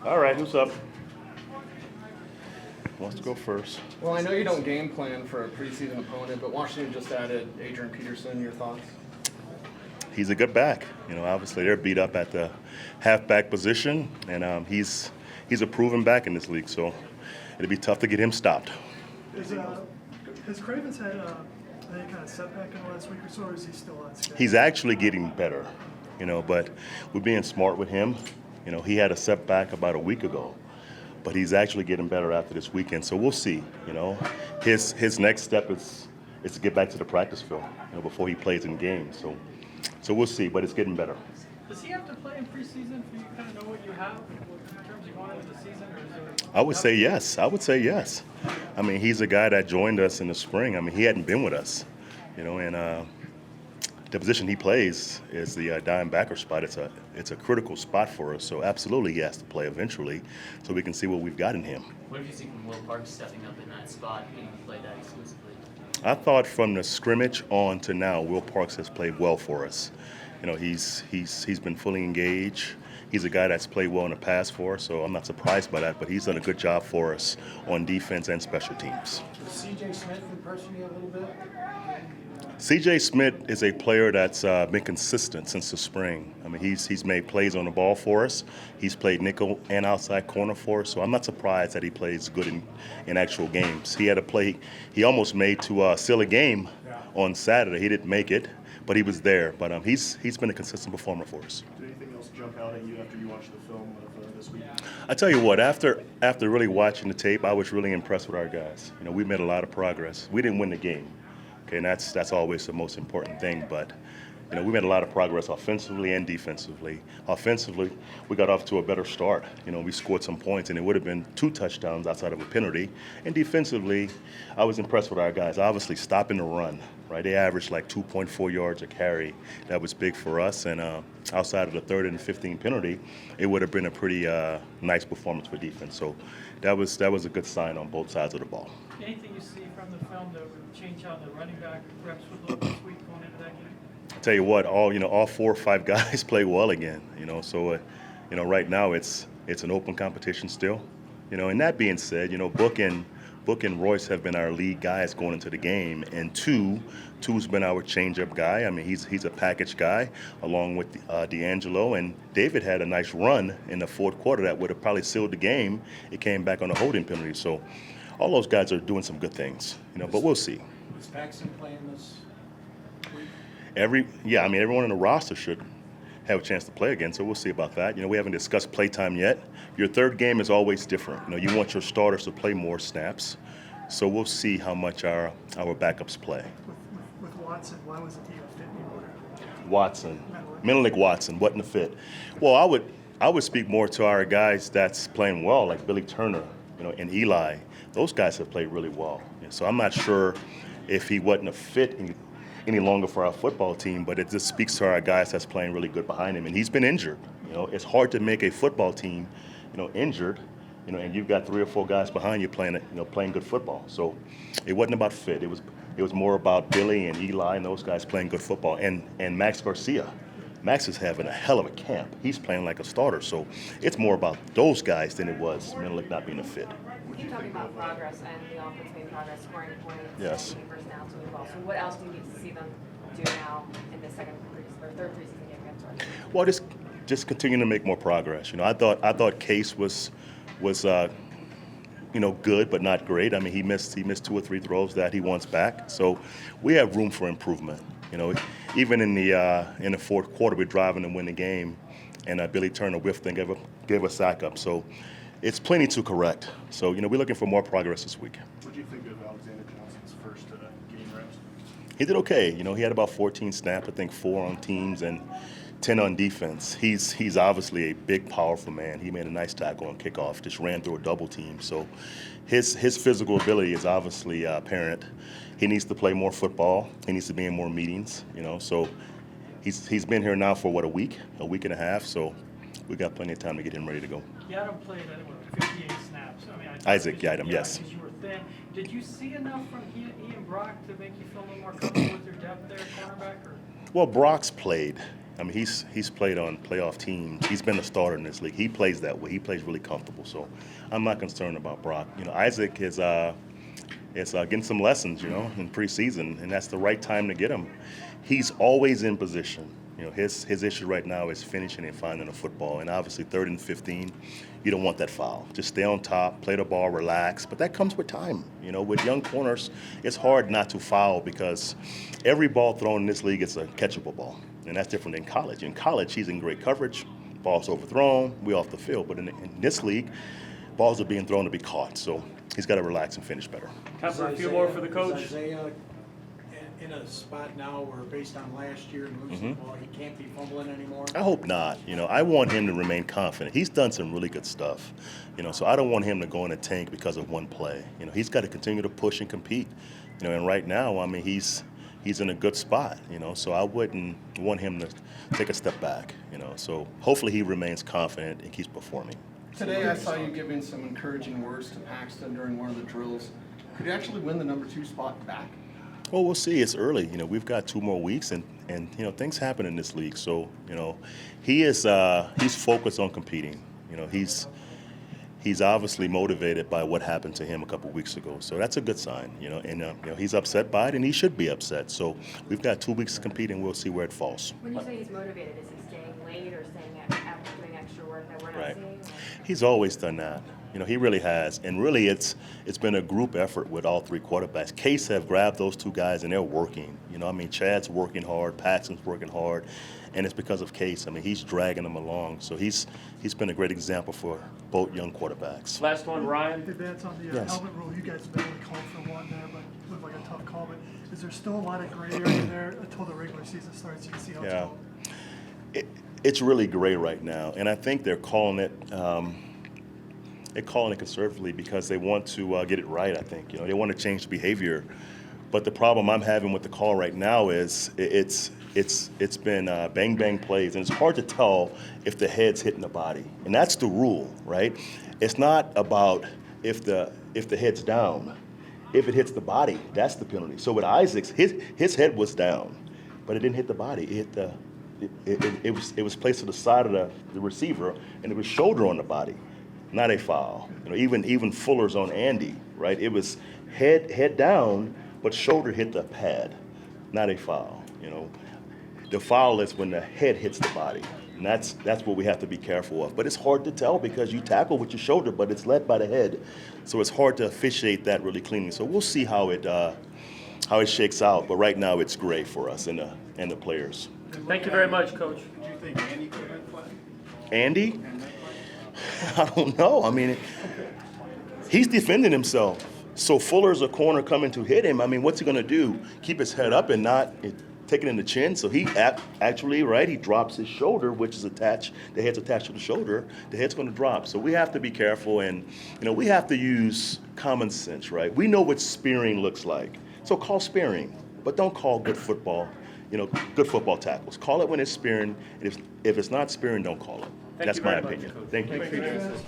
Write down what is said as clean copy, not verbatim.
All right, who's up? Who wants to go first? Well, I know you don't game plan for a preseason opponent, but Washington just added Adrian Peterson. Your thoughts? He's a good back. Obviously they're beat up at the halfback position, and he's a proven back in this league. So it'll be tough to get him stopped. Has Cravens had any kind of setback in the last week or so, or is he still on schedule? He's actually getting better, but we're being smart with him. He had a setback about a week ago, but he's actually getting better after this weekend. So we'll see. His next step is to get back to the practice field, before he plays in games. So we'll see, but it's getting better. Does he have to play in preseason for you to kind of know what you have in terms of going into the season? Or is there... I would say yes. I mean, he's a guy that joined us in the spring. I mean, he hadn't been with us, and the position he plays is the dime backer spot. It's a critical spot for us. So absolutely, he has to play eventually, so we can see what we've got in him. What have you seen from Will Parks stepping up in that spot, getting to play that exclusively? I thought from the scrimmage on to now, Will Parks has played well for us. He's been fully engaged. He's a guy that's played well in the past for us, so I'm not surprised by that. But he's done a good job for us on defense and special teams. C.J. Smith impressing you a little bit? C.J. Smith is a player that's been consistent since the spring. I mean, he's made plays on the ball for us. He's played nickel and outside corner for us, so I'm not surprised that he plays good in actual games. He had a play he almost made to seal a game on Saturday. He didn't make it, but he was there. But he's been a consistent performer for us. Did anything else jump out at you after you watched the film of this week? I tell you what, after really watching the tape, I was really impressed with our guys. We made a lot of progress. We didn't win the game. Okay, and that's always the most important thing. But we made a lot of progress offensively and defensively. Offensively, we got off to a better start. We scored some points, and it would have been 2 touchdowns outside of a penalty. And defensively, I was impressed with our guys. Obviously, stopping the run. Right, they averaged like 2.4 yards a carry. That was big for us. And outside of the 3rd and 15 penalty, it would have been a pretty nice performance for defense. So that was a good sign on both sides of the ball. Anything you see from the film that would change how the running back reps would look this week going into that game? I tell you what, all 4 or 5 guys play well again. So right now it's an open competition still. And that being said, Book and Royce have been our lead guys going into the game, and Two's been our change-up guy. I mean, he's a package guy, along with D'Angelo, and David had a nice run in the 4th quarter that would have probably sealed the game. It came back on a holding penalty. So all those guys are doing some good things, but we'll see. Is Paxton playing this week? Everyone in the roster should have a chance to play again, so we'll see about that. We haven't discussed playtime yet. Your 3rd game is always different. You want your starters to play more snaps, so we'll see how much our backups play. With Watson, why wasn't he a fit anymore? Watson, Menelik Watson wasn't a fit. Well, I would speak more to our guys that's playing well, like Billy Turner, and Eli. Those guys have played really well. So I'm not sure if he wasn't a fit any longer for our football team, but it just speaks to our guys that's playing really good behind him. And he's been injured. It's hard to make a football team, injured, and you've got 3 or 4 guys behind you playing good football. So it wasn't about fit. It was more about Billy and Eli and those guys playing good football. And Max Garcia. Max is having a hell of a camp. He's playing like a starter. So it's more about those guys than it was Menelik not being a fit. You keep talking about progress and the offense making progress, scoring points, Yes. and first downs really well. So what else do you need to see them do now in the 3rd preseason game against Broncos? Well, just continuing to make more progress. I thought Case was good but not great. I mean, he missed 2 or 3 throws that he wants back. So we have room for improvement. Even in the 4th quarter, we're driving to win the game, and Billy Turner whiffed and gave a sack up. So it's plenty to correct. So we're looking for more progress this week. What do you think of Alexander Johnson's first game reps? He did okay. He had about 14 snaps, I think 4 on teams and 10 on defense. He's obviously a big, powerful man. He made a nice tackle on kickoff, just ran through a double team. So his physical ability is obviously apparent. He needs to play more football. He needs to be in more meetings. So he's been here now for a week and a half. So we got plenty of time to get him ready to go. Yadam played, 58 snaps. Isaac Yadam, yes. Because you were thin. Did you see enough from Ian Brock to make you feel a little more comfortable with your depth there, cornerback? Or? Well, Brock's played. I mean, he's played on playoff teams. He's been a starter in this league. He plays that way. He plays really comfortable. So I'm not concerned about Brock. Isaac is getting some lessons, in preseason, and that's the right time to get him. He's always in position. His issue right now is finishing and finding a football, and obviously 3rd and 15, you don't want that foul. Just stay on top, play the ball, relax. But that comes with time. With young corners, it's hard not to foul because every ball thrown in this league is a catchable ball, and that's different than college. In college, he's in great coverage, ball's overthrown, we off the field. But in this league, balls are being thrown to be caught, so he's got to relax and finish better. Time for a few more for the Is coach. Isaiah in a spot now where, based on last year and losing the ball, he can't be fumbling anymore? I hope not. I want him to remain confident. He's done some really good stuff, so I don't want him to go in a tank because of one play. He's got to continue to push and compete, and right now, I mean, he's in a good spot, so I wouldn't want him to take a step back, so hopefully he remains confident and keeps performing. Today I saw you giving some encouraging words to Paxton during one of the drills. Could you actually win the number 2 spot back? Well, we'll see. It's early. We've got 2 more weeks, and things happen in this league. So, he's focused on competing. He's obviously motivated by what happened to him a couple weeks ago. So that's a good sign. And he's upset by it, and he should be upset. So we've got 2 weeks to compete, and we'll see where it falls. When you say he's motivated, is he staying late or staying after doing extra work that we're not Right. seeing? He's always done that. He really has. And really, it's been a group effort with all 3 quarterbacks. Case have grabbed those 2 guys, and they're working. Chad's working hard, Paxton's working hard, and it's because of Case. He's dragging them along. So he's been a great example for both young quarterbacks. Last one, Ryan. Hey, Vance, on the Yes. helmet rule, you guys have been really called for one there, but it looked like a tough call. But is there still a lot of gray area there until the regular season starts? You can see how it's Yeah. going. It's really gray right now, and I think they're calling it conservatively because they want to get it right. I think they want to change the behavior, but the problem I'm having with the call right now is it's been bang bang plays, and it's hard to tell if the head's hitting the body, and that's the rule, right? It's not about if the head's down. If it hits the body, that's the penalty. So with Isaacs, his head was down, but it didn't hit the body. It hit the it was placed to the side of the receiver, and it was shoulder on the body, not a foul. Even Fuller's on Andy, right? It was head down, but shoulder hit the pad, not a foul. The foul is when the head hits the body, and that's what we have to be careful of. But it's hard to tell because you tackle with your shoulder, but it's led by the head, so it's hard to officiate that really cleanly. So we'll see how it shakes out. But right now, it's gray for us and the players. Thank you very much, Coach. Did you think Andy could have been flagged? Andy? I don't know. He's defending himself. So Fuller's a corner coming to hit him. What's he going to do? Keep his head up and not take it in the chin? So he actually, right, he drops his shoulder, which is attached. The head's attached to the shoulder. The head's going to drop. So we have to be careful, and we have to use common sense, right? We know what spearing looks like. So call spearing, but don't call good football. Good football tackles. Call it when it's spearing. If it's not spearing, don't call it. Thank That's you my very much, opinion. Coach. Thank you. Thank you.